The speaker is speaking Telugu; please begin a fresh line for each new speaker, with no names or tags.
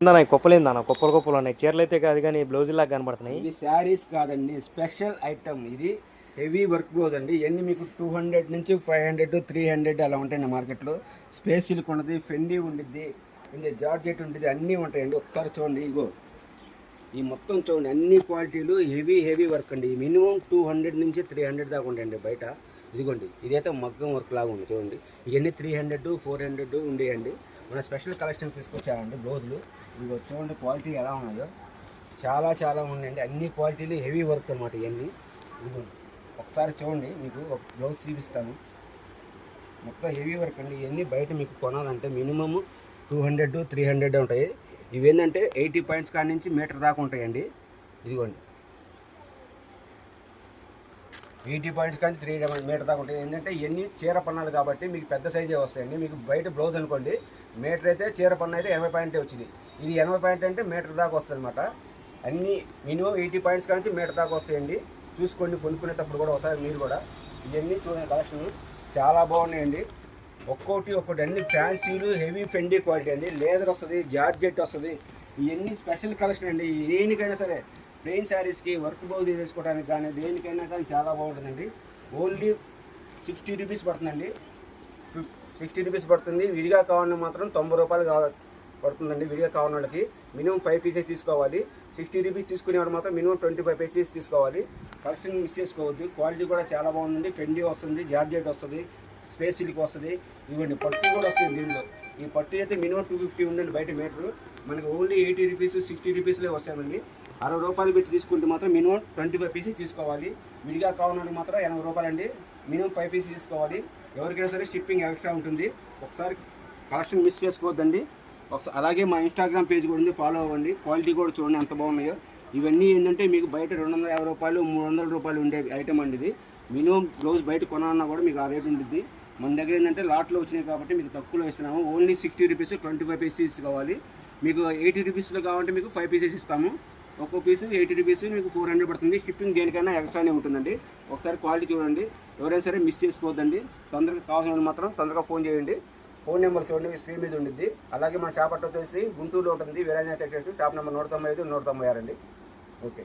కుప్పలేందన్న కుప్పలు కుప్పలు ఉన్నాయి. చీరలు అయితే కాదు కానీ బ్లౌజులాగా కనబడుతున్నాయి.
ఇది శారీస్ కాదండి, స్పెషల్ ఐటమ్. ఇది హెవీ వర్క్ బ్లౌజ్ అండి. ఇవన్నీ మీకు 200 నుంచి 500 300 అలా ఉంటాయండి మార్కెట్లో. స్పేస్ సిల్క్ ఉంటుంది, ఫెండీ ఉండిద్ది, జార్జెట్ ఉంటుంది, అన్నీ ఉంటాయండి. ఒకసారి చూడండి, ఇగో ఈ మొత్తం చూడండి, అన్ని క్వాలిటీలు హెవీ వర్క్ అండి. మినిమం 200 నుంచి 300 దాకా ఉంటాయండి బయట. ఇదిగోండి, ఇదైతే మగ్గం వర్క్ లాగా ఉంది చూడండి. ఇవన్నీ 300 400 ఉండేయండి. మన స్పెషల్ కలెక్షన్ తీసుకొచ్చారండి బ్లౌజులు. ఇదిగో చూడండి క్వాలిటీ ఎలా ఉన్నాయో, చాలా ఉన్నాయండి. అన్ని క్వాలిటీలు హెవీ వర్క్ అనమాట ఇవన్నీ. ఇదిగోండి ఒకసారి చూడండి, మీకు ఒక బ్లౌజ్ చూపిస్తాను. మొత్తం హెవీ వర్క్ అండి. ఇవన్నీ బయట మీకు కొనాలంటే మినిమమ్ 200 300 ఉంటాయి. ఇవి ఏంటంటే 80 పాయింట్స్ కాడి నుంచి మీటర్ దాకా ఉంటాయండి. ఇదిగోండి 80 పాయింట్స్ కానీ 3 మీటర్ దాకా ఉంటాయి. ఏంటంటే ఇవన్నీ చీర పన్నాలు కాబట్టి మీకు పెద్ద సైజే వస్తాయండి. మీకు బయట బ్లౌజ్ అనుకోండి, మీటర్ అయితే చీర పన్ను అయితే 80 పాయింటే వచ్చింది. ఇది 80 పాయింట్ అంటే మీటర్ దాకా వస్తుంది అనమాట. అన్నీ మినిమం 80 పాయింట్స్ కానీ మీటర్ దాకా వస్తాయండి. చూసుకోండి, కొనుక్కునేటప్పుడు కూడా ఒకసారి మీరు కూడా. ఇవన్నీ చూడండి, కలెక్షన్ చాలా బాగున్నాయండి. ఒక్కొక్కటి అన్ని ఫ్యాన్సీలు హెవీ ఫెండీ క్వాలిటీ అండి. లేదర్ వస్తుంది, జార్జెట్ వస్తుంది. ఇవన్నీ స్పెషల్ కలెక్షన్ అండి. దేనికైనా సరే ప్లెయిన్ శారీస్కి వర్క్ బ్లౌజ్ వేసుకోవడానికి కానీ దేనికైనా కానీ చాలా బాగుంటుందండి. ఓన్లీ 60 రూపీస్ పడుతుందండి. 60 రూపీస్ పడుతుంది. విడిగా కావాలని మాత్రం 90 రూపాయలు పడుతుందండి. విడిగా కావాలని వాళ్ళకి మినిమం 5 పీసెస్ తీసుకోవాలి. 60 రూపీస్ తీసుకునేవాడు మాత్రం మినిమం 25 పీసెస్ తీసుకోవాలి. కలెక్షన్ మిస్ చేసుకోవద్దు. క్వాలిటీ కూడా చాలా బాగుందండి. ఫెండీ వస్తుంది, జార్జెట్ వస్తుంది, స్పేస్ సిల్క్ వస్తుంది. ఇవ్వండి పట్టు కూడా వస్తుంది దీనిలో. ఈ పట్టు అయితే మినిమం 250 ఉందండి బయట మీటరు. మనకి ఓన్లీ 80 రూపీస్ 60 రూపీస్లో వస్తాయండి. 60 రూపాయలు పెట్టి తీసుకుంటే మాత్రం మినిమం 25 పీసెస్ తీసుకోవాలి. విడిగా కావాలని మాత్రం 80 రూపాయలు అండి. మినిమం 5 పీసెస్ తీసుకోవాలి. ఎవరికైనా సరే షిప్పింగ్ ఎక్స్ట్రా ఉంటుంది. ఒకసారి కలెక్షన్ మిస్ చేసుకోవద్దండి. ఒకసారి అలాగే మా ఇన్స్టాగ్రామ్ పేజ్ కూడా ఉంది, ఫాలో అవ్వండి. క్వాలిటీ కూడా చూడండి ఎంత బాగున్నాయో. ఇవన్నీ ఏంటంటే మీకు బయట 250 రూపాయలు 300 రూపాయలు ఉండే ఐటమ్ అండి ఇది. మినిమం బ్లౌజ్ బయట కొనాలన్నా కూడా మీకు ఆ రేట్ ఉంటుంది. మన దగ్గర ఏంటంటే లాట్లో వచ్చినాయి కాబట్టి మీకు తక్కువలో ఇస్తున్నాము. ఓన్లీ 60 రూపీస్ 25 పీసెస్ తీసుకోవాలి. మీకు 80 రూపీస్లో కావాలంటే మీకు 5 పీసెస్ ఇస్తాము. ఒక్కో పీసు 80 రూపీస్, మీకు 400 పడుతుంది. షిప్పింగ్ దేనికైనా ఎక్స్ట్రానే ఉంటుందండి. ఒకసారి క్వాలిటీ చూడండి, ఎవరైనా సరే మిస్ చేసుకోవద్దండి. తొందరగా కావాల్సిన మాత్రం తొందరగా ఫోన్ చేయండి. ఫోన్ నెంబర్ చూడండి, స్క్రీన్ మీద ఉండిద్ది. అలాగే మన షాప్ అడ్రస్ వచ్చేసి గుంటూరులో ఉంటుంది, వీరాంజనేయ టెక్స్టైల్స్, షాప్ నెంబర్ 195 196 అండి. ఓకే.